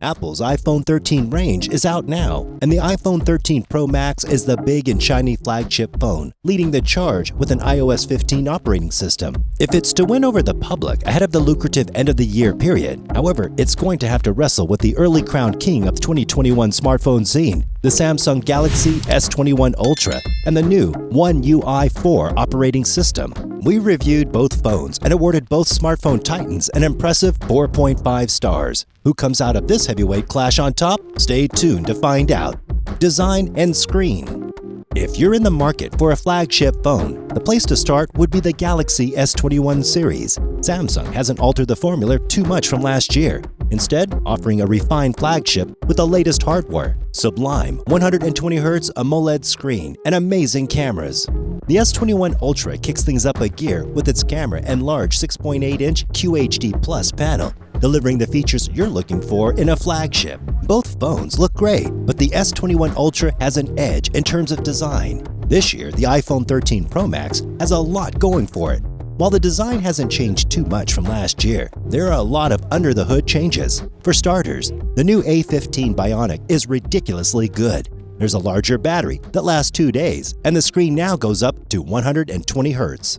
Apple's iPhone 13 range is out now, and the iPhone 13 Pro Max is the big and shiny flagship phone, leading the charge with an iOS 15 operating system. If it's to win over the public ahead of the lucrative end-of-the-year period, however, it's going to have to wrestle with the early crowned king of the 2021 smartphone scene, the Samsung Galaxy S21 Ultra, and the new One UI 4 operating system. We reviewed both phones and awarded both smartphone titans an impressive 4.5 stars. Who comes out of this heavyweight clash on top? Stay tuned to find out. Design and screen. If you're in the market for a flagship phone, the place to start would be the Galaxy S21 series. Samsung hasn't altered the formula too much from last year, instead offering a refined flagship with the latest hardware, sublime 120Hz AMOLED screen, and amazing cameras. The S21 Ultra kicks things up a gear with its camera and large 6.8-inch QHD Plus panel, delivering the features you're looking for in a flagship. Both phones look great, but the S21 Ultra has an edge in terms of design. This year, the iPhone 13 Pro Max has a lot going for it. While the design hasn't changed too much from last year, there are a lot of under-the-hood changes. For starters, the new A15 Bionic is ridiculously good. There's a larger battery that lasts 2 days, and the screen now goes up to 120 Hz.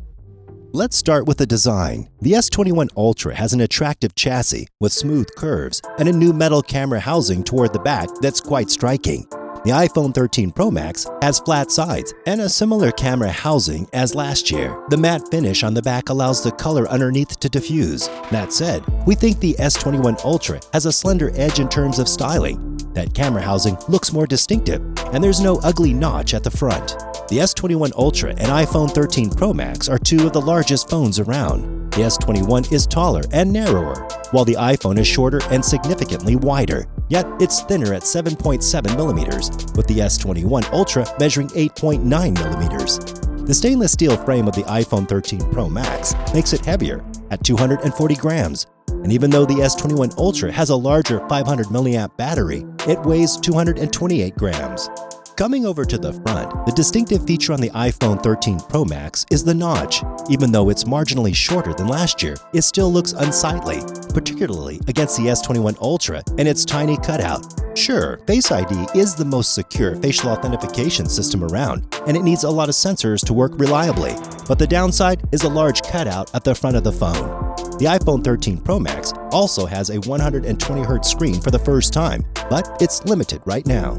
Let's start with the design. The S21 Ultra has an attractive chassis with smooth curves and a new metal camera housing toward the back that's quite striking. The iPhone 13 Pro Max has flat sides and a similar camera housing as last year. The matte finish on the back allows the color underneath to diffuse. That said, we think the S21 Ultra has a slender edge in terms of styling. That camera housing looks more distinctive, and there's no ugly notch at the front. The S21 Ultra and iPhone 13 Pro Max are two of the largest phones around. The S21 is taller and narrower, while the iPhone is shorter and significantly wider, yet it's thinner at 7.7mm, with the S21 Ultra measuring 8.9mm. The stainless steel frame of the iPhone 13 Pro Max makes it heavier at 240 grams, and even though the S21 Ultra has a larger 500 mAh battery, it weighs 228 grams. Coming over to the front, the distinctive feature on the iPhone 13 Pro Max is the notch. Even though it's marginally shorter than last year, it still looks unsightly, particularly against the S21 Ultra and its tiny cutout. Sure, Face ID is the most secure facial authentication system around, and it needs a lot of sensors to work reliably, but the downside is a large cutout at the front of the phone. The iPhone 13 Pro Max also has a 120Hz screen for the first time, but it's limited right now.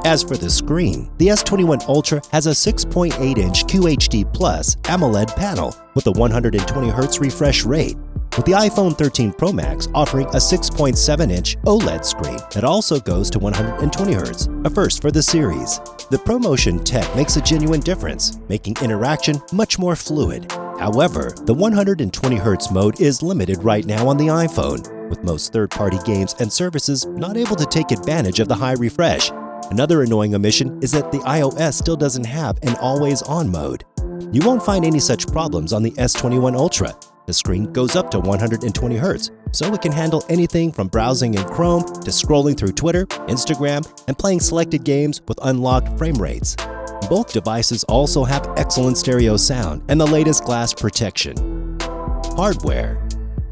As for the screen, the S21 Ultra has a 6.8-inch QHD Plus AMOLED panel with a 120Hz refresh rate, with the iPhone 13 Pro Max offering a 6.7-inch OLED screen that also goes to 120Hz, a first for the series. The ProMotion tech makes a genuine difference, making interaction much more fluid. However, the 120Hz mode is limited right now on the iPhone, with most third-party games and services not able to take advantage of the high refresh. Another annoying omission is that the iOS still doesn't have an always-on mode. You won't find any such problems on the S21 Ultra. The screen goes up to 120 Hz, so it can handle anything from browsing in Chrome to scrolling through Twitter, Instagram, and playing selected games with unlocked frame rates. Both devices also have excellent stereo sound and the latest glass protection. Hardware.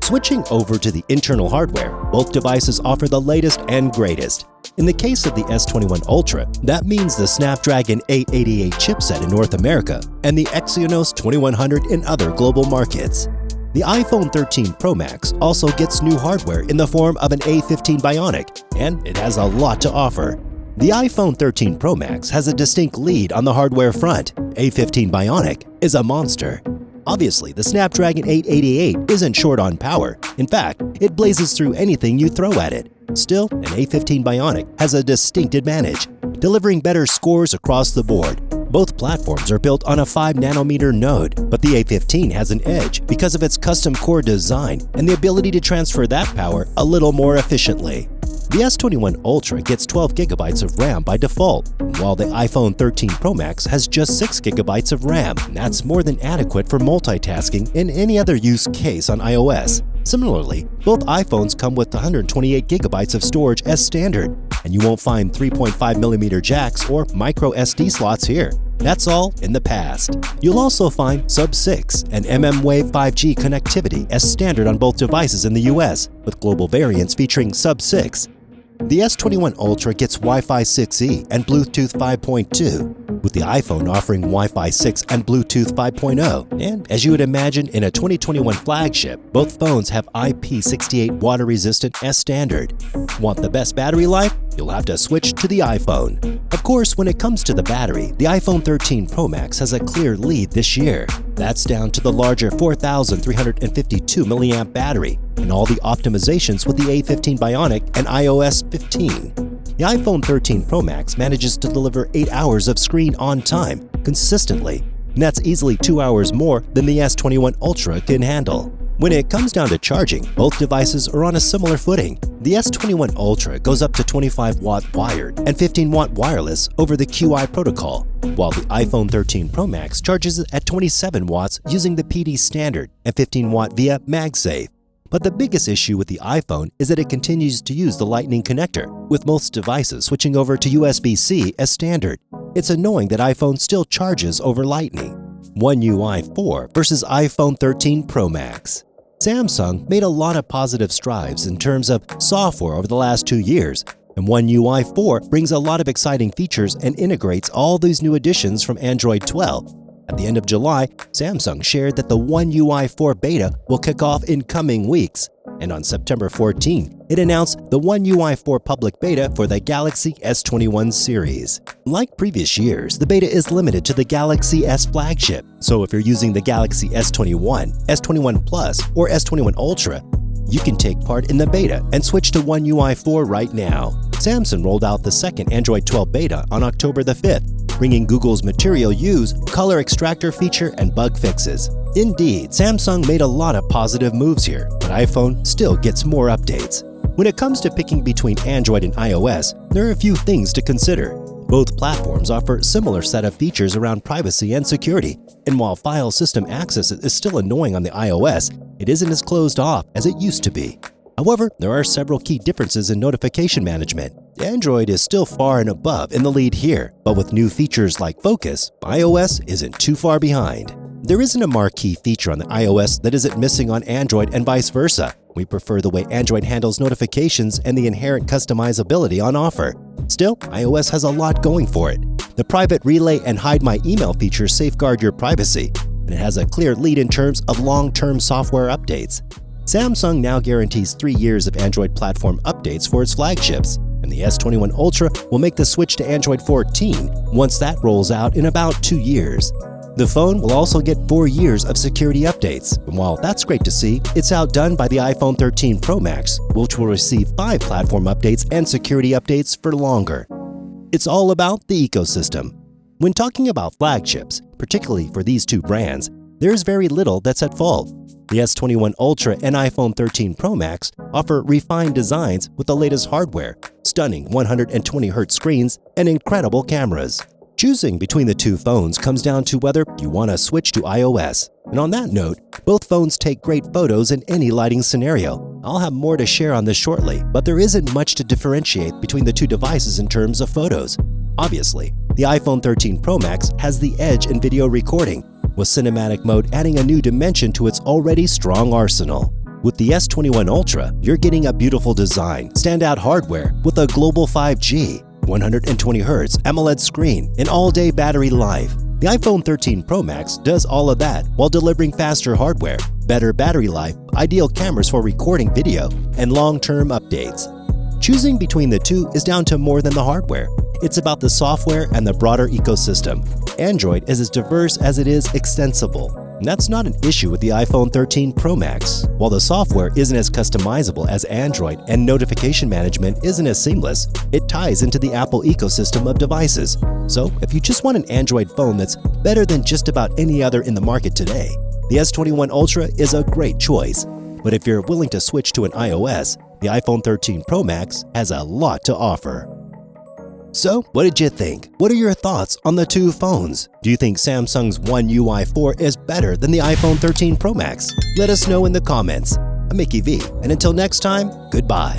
Switching over to the internal hardware, both devices offer the latest and greatest. In the case of the S21 Ultra, that means the Snapdragon 888 chipset in North America and the Exynos 2100 in other global markets. The iPhone 13 Pro Max also gets new hardware in the form of an A15 Bionic, and it has a lot to offer. The iPhone 13 Pro Max has a distinct lead on the hardware front. A15 Bionic is a monster. Obviously, the Snapdragon 888 isn't short on power. In fact, it blazes through anything you throw at it. Still, an A15 Bionic has a distinct advantage, delivering better scores across the board. Both platforms are built on a 5nm node, but the A15 has an edge because of its custom core design and the ability to transfer that power a little more efficiently. The S21 Ultra gets 12GB of RAM by default, while the iPhone 13 Pro Max has just 6GB of RAM. That's more than adequate for multitasking in any other use case on iOS. Similarly, both iPhones come with 128GB of storage as standard, and you won't find 3.5mm jacks or micro SD slots here. That's all in the past. You'll also find Sub-6 and mmWave 5G connectivity as standard on both devices in the US, with global variants featuring Sub-6. The S21 Ultra gets Wi-Fi 6E and Bluetooth 5.2, with the iPhone offering Wi-Fi 6 and Bluetooth 5.0. And as you would imagine in a 2021 flagship, both phones have IP68 water-resistant as standard. Want the best battery life? You'll have to switch to the iPhone. Of course, when it comes to the battery, the iPhone 13 Pro Max has a clear lead this year. That's down to the larger 4,352 mAh battery and all the optimizations with the A15 Bionic and iOS 15. The iPhone 13 Pro Max manages to deliver 8 hours of screen on time consistently, and that's easily 2 hours more than the S21 Ultra can handle. When it comes down to charging, both devices are on a similar footing. The S21 Ultra goes up to 25-watt wired and 15-watt wireless over the QI protocol, while the iPhone 13 Pro Max charges at 27 watts using the PD standard and 15-watt via MagSafe. But the biggest issue with the iPhone is that it continues to use the Lightning connector, with most devices switching over to USB-C as standard. It's annoying that iPhone still charges over Lightning. One UI 4 versus iPhone 13 Pro Max. Samsung made a lot of positive strides in terms of software over the last 2 years, and One UI 4 brings a lot of exciting features and integrates all these new additions from Android 12. At the end of July, Samsung shared that the One UI 4 beta will kick off in coming weeks, and on September 14, it announced the One UI 4 public beta for the Galaxy S21 series. Like previous years, the beta is limited to the Galaxy S flagship, so if you're using the Galaxy S21, S21 Plus, or S21 Ultra, you can take part in the beta and switch to One UI 4 right now. Samsung rolled out the second Android 12 beta on October the 5th, bringing Google's Material Use, color extractor feature, and bug fixes. Indeed, Samsung made a lot of positive moves here, but iPhone still gets more updates. When it comes to picking between Android and iOS, there are a few things to consider. Both platforms offer a similar set of features around privacy and security, and while file system access is still annoying on the iOS, it isn't as closed off as it used to be. However, there are several key differences in notification management. Android is still far and above in the lead here, but with new features like Focus, iOS isn't too far behind. There isn't a marquee feature on the iOS that isn't missing on Android and vice versa. We prefer the way Android handles notifications and the inherent customizability on offer. Still, iOS has a lot going for it. The private relay and hide my email features safeguard your privacy, and it has a clear lead in terms of long-term software updates. Samsung now guarantees 3 years of Android platform updates for its flagships, and the S21 Ultra will make the switch to Android 14 once that rolls out in about 2 years. The phone will also get 4 years of security updates, and while that's great to see, it's outdone by the iPhone 13 Pro Max, which will receive 5 platform updates and security updates for longer. It's all about the ecosystem. When talking about flagships, particularly for these two brands, there's very little that's at fault. The S21 Ultra and iPhone 13 Pro Max offer refined designs with the latest hardware, stunning 120Hz screens, and incredible cameras. Choosing between the two phones comes down to whether you want to switch to iOS. And on that note, both phones take great photos in any lighting scenario. I'll have more to share on this shortly, but there isn't much to differentiate between the two devices in terms of photos. Obviously, the iPhone 13 Pro Max has the edge in video recording, with cinematic mode adding a new dimension to its already strong arsenal. With the S21 Ultra, you're getting a beautiful design, standout hardware with a global 5G, 120Hz AMOLED screen, and all-day battery life. The iPhone 13 Pro Max does all of that while delivering faster hardware, better battery life, ideal cameras for recording video, and long-term updates. Choosing between the two is down to more than the hardware. It's about the software and the broader ecosystem. Android is as diverse as it is extensible. And that's not an issue with the iPhone 13 Pro Max. While the software isn't as customizable as Android and notification management isn't as seamless, it ties into the Apple ecosystem of devices. So if you just want an Android phone that's better than just about any other in the market today, the S21 Ultra is a great choice. But if you're willing to switch to an iOS, the iPhone 13 Pro Max has a lot to offer. So, what did you think? What are your thoughts on the two phones? Do you think Samsung's One UI 4 is better than the iPhone 13 Pro Max? Let us know in the comments. I'm Mickey V, and until next time, goodbye.